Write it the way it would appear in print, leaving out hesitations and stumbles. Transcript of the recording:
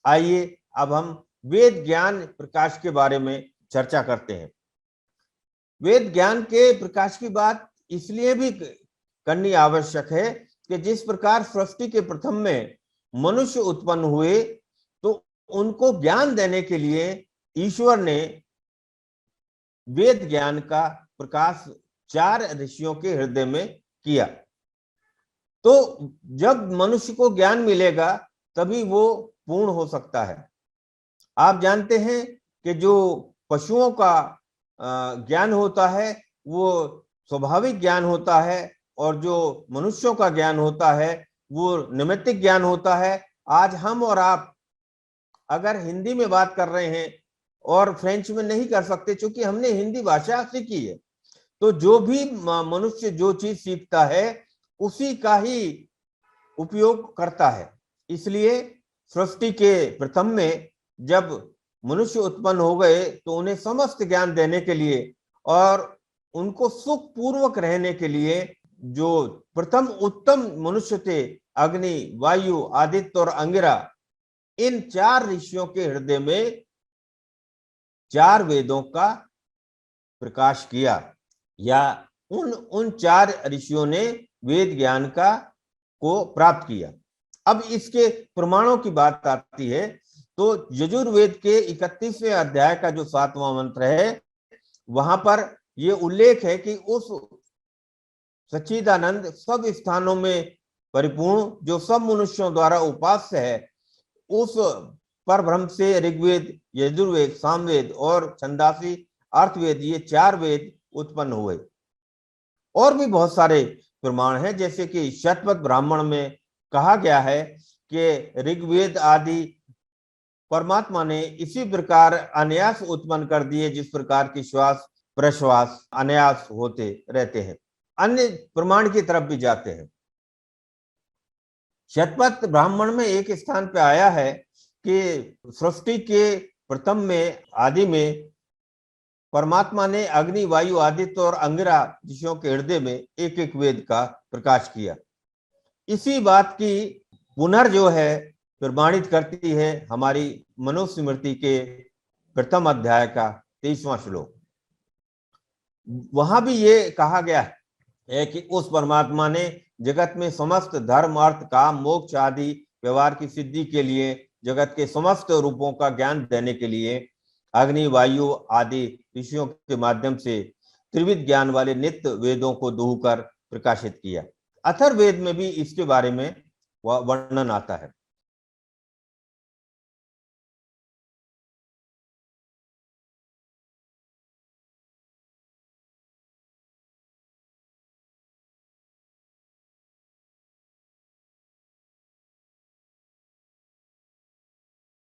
आइए अब हम वेद ज्ञान प्रकाश के बारे में चर्चा करते हैं। वेद ज्ञान के प्रकाश की बात इसलिए भी करनी आवश्यक है कि जिस प्रकार सृष्टि के प्रथम में मनुष्य उत्पन्न हुए तो उनको ज्ञान देने के लिए ईश्वर ने वेद ज्ञान का प्रकाश 4 ऋषियों के हृदय में किया। तो जब मनुष्य को ज्ञान मिलेगा तभी वो पूर्ण हो सकता है। आप जानते हैं कि जो पशुओं का ज्ञान होता है वो स्वाभाविक ज्ञान होता है और जो मनुष्यों का ज्ञान होता है वो नैमित्तिक ज्ञान होता है। आज हम और आप अगर हिंदी में बात कर रहे हैं और फ्रेंच में नहीं कर सकते क्योंकि हमने हिंदी भाषा सीखी है, तो जो भी मनुष्य जो चीज सीखता है उसी का ही उपयोग करता है। इसलिए सृष्टि के प्रथम में जब मनुष्य उत्पन्न हो गए तो उन्हें समस्त ज्ञान देने के लिए और उनको सुख पूर्वक रहने के लिए जो प्रथम उत्तम मनुष्य थे, अग्नि, वायु, आदित्य और अंगिरा, इन 4 ऋषियों के हृदय में 4 वेदों का प्रकाश किया, या उन 4 ऋषियों ने वेद ज्ञान को प्राप्त किया। अब इसके प्रमाणों की बात आती है तो यजुर्वेद के 31वें अध्याय का जो 7वां मंत्र है वहां पर यह उल्लेख है कि उस सच्चिदानंद सब स्थानों में परिपूर्ण जो सब मनुष्यों द्वारा उपास्य है, उस परब्रह्म से ऋग्वेद, यजुर्वेद, सामवेद और छंदासी अर्थवेद, ये 4 वेद उत्पन्न हुए। और भी बहुत सारे प्रमाण हैं, जैसे कि शतपथ ब्राह्मण में कहा गया है कि ऋग्वेद आदि परमात्मा ने इसी प्रकार अनायास उत्पन्न कर दिए जिस प्रकार की श्वास प्रश्वास अनायास होते रहते हैं। अन्य प्रमाण की तरफ भी जाते हैं। शतपथ ब्राह्मण में एक स्थान पे आया है कि सृष्टि के प्रथम में आदि में परमात्मा ने अग्नि, वायु, आदित्य और अंगिरा ऋषियों के हृदय में एक एक वेद का प्रकाश किया। इसी बात की पुनर् जो है प्रमाणित करती है हमारी मनुस्मृति के प्रथम अध्याय का 23वां श्लोक। वहां भी ये कहा गया है कि उस परमात्मा ने जगत में समस्त धर्म, अर्थ, काम, मोक्ष आदि व्यवहार की सिद्धि के लिए जगत के समस्त रूपों का ज्ञान देने के लिए अग्नि, वायु आदि ऋषियों के माध्यम से त्रिविध ज्ञान वाले नित्य वेदों को दूहकर प्रकाशित किया। अथर्ववेद में भी इसके बारे में वर्णन आता है।